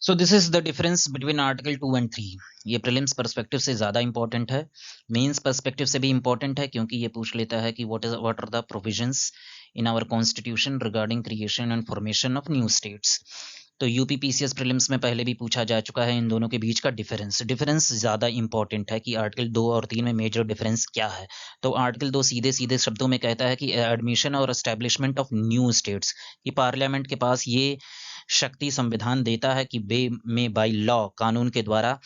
So this is the difference between article 2 and 3। ये prelims perspective से ज़्यादा important है, मेंस पर्सपेक्टिव से भी इंपॉर्टेंट है, क्योंकि ये पूछ लेता है कि what are the provisions in our constitution regarding creation and formation of new states. तो यूपीपीसीएस प्रीलिम्स में पहले भी पूछा जा चुका है इन दोनों के बीच का डिफरेंस। डिफरेंस ज़्यादा इंपॉर्टेंट है कि आर्टिकल 2 और 3 में मेजर डिफरेंस क्या है। तो आर्टिकल 2 सीधे सीधे शब्दों में कहता है कि एडमिशन और एस्टेब्लिशमेंट ऑफ न्यू स्टेट्स, कि पार्लियामेंट के पास ये शक्ति संविधान देता है कि बे में बाय लॉ, कानून के द्वारा,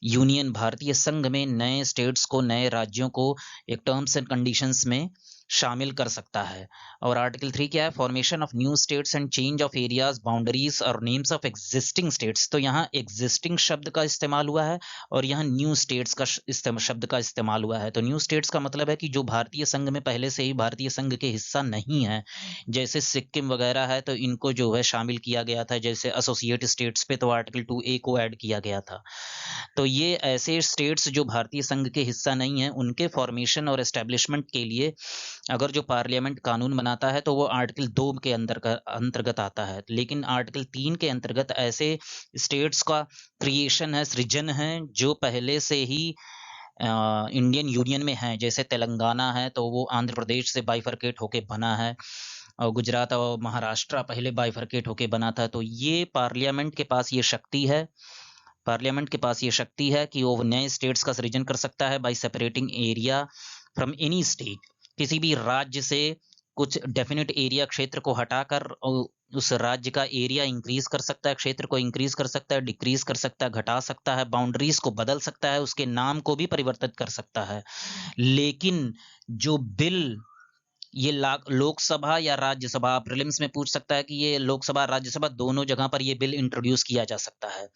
यूनियन भारतीय संघ में नए स्टेट्स को, नए राज्यों को एक टर्म्स एंड कंडीशंस में शामिल कर सकता है। और आर्टिकल 3 क्या है? Formation of new states and change of areas, boundaries और नेम्स ऑफ एग्जिस्टिंग स्टेट्स। तो यहाँ एग्जिस्टिंग शब्द का इस्तेमाल हुआ है और यहाँ न्यू स्टेट्स का शब्द का इस्तेमाल हुआ है। तो न्यू स्टेट्स का मतलब है कि जो भारतीय संघ में पहले से ही भारतीय संघ के हिस्सा नहीं है, जैसे सिक्किम वगैरह है, तो इनको जो है शामिल किया गया था। जैसे एसोसिएट स्टेट्स पे तो आर्टिकल 2A को ऐड किया गया था। तो ये ऐसे स्टेट्स जो भारतीय संघ के हिस्सा नहीं है, उनके फॉर्मेशन और एस्टेब्लिशमेंट के लिए अगर जो पार्लियामेंट कानून बनाता है तो वो आर्टिकल 2 के अंतर्गत आता है। लेकिन आर्टिकल 3 के अंतर्गत ऐसे स्टेट्स का क्रिएशन है, सृजन है, जो पहले से ही इंडियन यूनियन में है। जैसे तेलंगाना है तो वो आंध्र प्रदेश से बाइफरकेट होके बना है, और गुजरात और महाराष्ट्र पहले बाइफरकेट होके बना था। तो ये पार्लियामेंट के पास ये शक्ति है, पार्लियामेंट के पास ये शक्ति है कि वो नए स्टेट्स का सृजन कर सकता है bye separating area from any state. किसी भी राज्य से कुछ डेफिनेट एरिया, क्षेत्र को हटाकर उस राज्य का एरिया इंक्रीज कर सकता है, क्षेत्र को इंक्रीज कर सकता है, डिक्रीज कर सकता है, घटा सकता है, बाउंड्रीज को बदल सकता है, उसके नाम को भी परिवर्तित कर सकता है। लेकिन जो बिल ये लोकसभा या राज्यसभा, प्रीलिम्स में पूछ सकता है कि ये लोकसभा राज्यसभा दोनों जगह पर ये बिल इंट्रोड्यूस किया जा सकता है।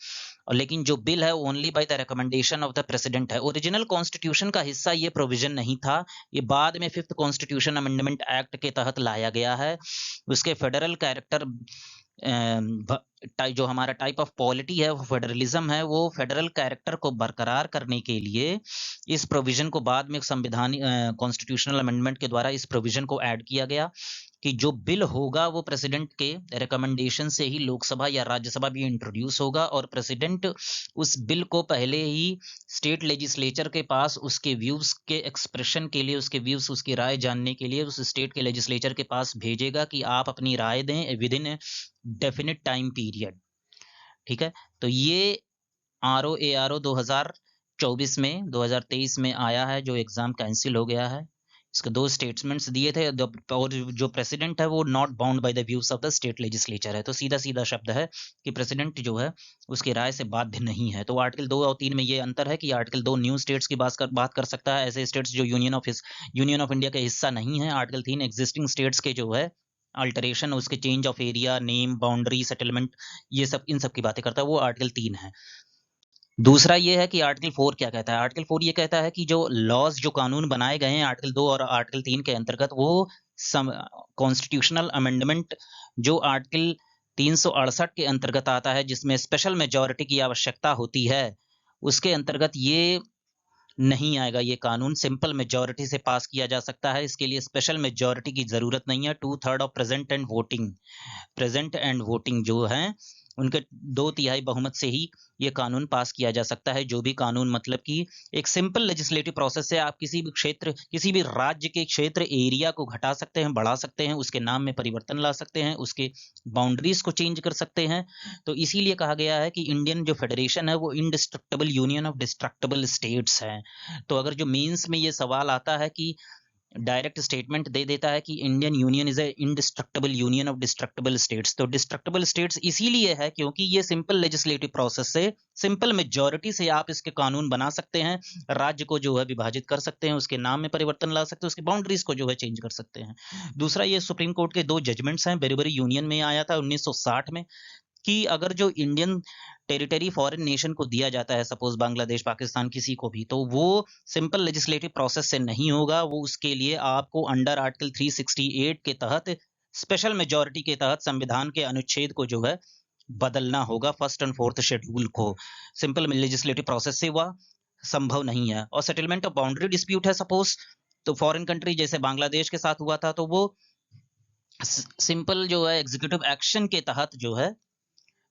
और लेकिन जो बिल है only by the recommendation of the president है। ओरिजिनल कॉन्स्टिट्यूशन का हिस्सा ये प्रोविजन नहीं था, ये बाद में 5th कॉन्स्टिट्यूशन अमेंडमेंट एक्ट के तहत लाया गया है। उसके फेडरल कैरेक्टर, जो हमारा टाइप ऑफ पॉलिटी है वो फेडरलिज्म है, वो फेडरल कैरेक्टर को बरकरार करने के लिए इस प्रोविजन को बाद में संविधान कॉन्स्टिट्यूशनल अमेंडमेंट के द्वारा इस प्रोविजन को ऐड किया गया कि जो बिल होगा वो प्रेसिडेंट के रिकमेंडेशन से ही लोकसभा या राज्यसभा भी इंट्रोड्यूस होगा, और प्रेसिडेंट उस बिल को पहले ही स्टेट लेजिस्लेचर के पास उसके व्यूज के एक्सप्रेशन के लिए, उसके व्यूज, उसकी राय जानने के लिए उस स्टेट के लेजिस्लेचर के पास भेजेगा कि आप अपनी राय दें with in definite time period. ठीक है, तो ये RO-ARO 2024 में 2023 में आया है, जो एग्जाम कैंसिल हो गया है। इसके 2 स्टेटमेंट्स दिए थे, और जो प्रेसिडेंट है वो not bound by the views of the state legislature है। तो सीधा सीधा शब्द है कि प्रेसिडेंट जो है उसकी राय से बाध्य नहीं है। तो आर्टिकल 2 और 3 में ये अंतर है कि आर्टिकल 2 न्यू स्टेट्स की बात कर सकता है, ऐसे स्टेट्स जो यूनियन ऑफ इंडिया का हिस्सा नहीं है। आर्टिकल 3 एग्जिस्टिंग स्टेट्स के जो है अल्टरेशन, उसके change of area, name, boundary, settlement, ये सब, इन सब की बातें करता है, वो आर्टिकल 3 है। दूसरा ये है कि आर्टिकल 4 क्या कहता है। आर्टिकल 4 ये कहता है कि जो लॉज, जो कानून बनाए गए हैं आर्टिकल 2 और आर्टिकल 3 के अंतर्गत, वो कॉन्स्टिट्यूशनल अमेंडमेंट जो आर्टिकल 368 के अंतर्गत आता है, जिसमें स्पेशल मेजॉरिटी की आवश्यकता होती है, उसके अंतर्गत ये नहीं आएगा। ये कानून सिंपल मेजॉरिटी से पास किया जा सकता है, इसके लिए स्पेशल मेजॉरिटी की जरूरत नहीं है। 2/3 ऑफ प्रेजेंट एंड वोटिंग जो है उनके 2/3 बहुमत से ही ये कानून पास किया जा सकता है। जो भी कानून, मतलब कि एक सिंपल लेजिस्लेटिव प्रोसेस से आप किसी भी क्षेत्र, किसी भी राज्य के क्षेत्र, एरिया को घटा सकते हैं, बढ़ा सकते हैं, उसके नाम में परिवर्तन ला सकते हैं, उसके बाउंड्रीज को चेंज कर सकते हैं। तो इसीलिए कहा गया है कि इंडियन जो फेडरेशन है वो indestructible union of destructible states है। तो अगर जो मीन्स में ये सवाल आता है कि डायरेक्ट स्टेटमेंट दे देता है कि Indian union is a indestructible union of destructible states, तो डिस्ट्रक्टेबल स्टेट्स इसीलिए है क्योंकि ये सिंपल लेजिस्लेटिव प्रोसेस से, सिंपल मेजॉरिटी से आप इसके कानून बना सकते हैं, राज्य को जो है विभाजित कर सकते हैं, उसके नाम में परिवर्तन ला सकते हैं, उसकी बाउंड्रीज को जो है चेंज कर सकते हैं। दूसरा, ये सुप्रीम कोर्ट के 2 जजमेंट्स हैं। बेरीबरी यूनियन में आया था 1960 में, कि अगर जो इंडियन टेरिटरी फॉरेन नेशन को दिया जाता है, सपोज बांग्लादेश, पाकिस्तान, किसी को भी, तो वो सिंपल लेजिस्लेटिव प्रोसेस से नहीं होगा। वो उसके लिए आपको अंडर आर्टिकल 368 के तहत, स्पेशल मेजॉरिटी के तहत, संविधान के अनुच्छेद को जो है बदलना होगा, 1st और 4th शेड्यूल को। सिंपल लेजिस्लेटिव प्रोसेस से वह संभव नहीं है। और सेटलमेंट ऑफ बाउंड्री डिस्प्यूट है सपोज, तो फॉरेन कंट्री जैसे बांग्लादेश के साथ हुआ था, तो वो सिंपल जो है एग्जीक्यूटिव एक्शन के तहत जो है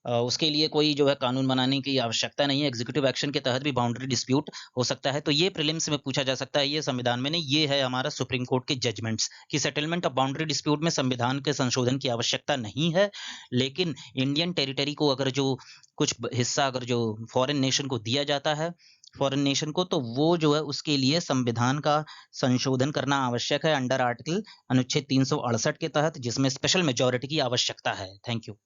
उसके लिए कोई जो है कानून बनाने की आवश्यकता नहीं है। एग्जीक्यूटिव एक्शन के तहत भी बाउंड्री डिस्प्यूट हो सकता है। तो ये प्रीलिम्स में पूछा जा सकता है, ये संविधान में नहीं, ये है हमारा सुप्रीम कोर्ट के जजमेंट्स कि सेटलमेंट ऑफ बाउंड्री डिस्प्यूट में संविधान के संशोधन की आवश्यकता नहीं है। लेकिन इंडियन टेरिटरी को अगर जो कुछ हिस्सा अगर जो फॉरेन नेशन को दिया जाता है, फॉरेन नेशन को, तो वो जो है उसके लिए संविधान का संशोधन करना आवश्यक है अंडर आर्टिकल अनुच्छेद 368 के तहत, जिसमें स्पेशल मेजॉरिटी की आवश्यकता है। Thank you.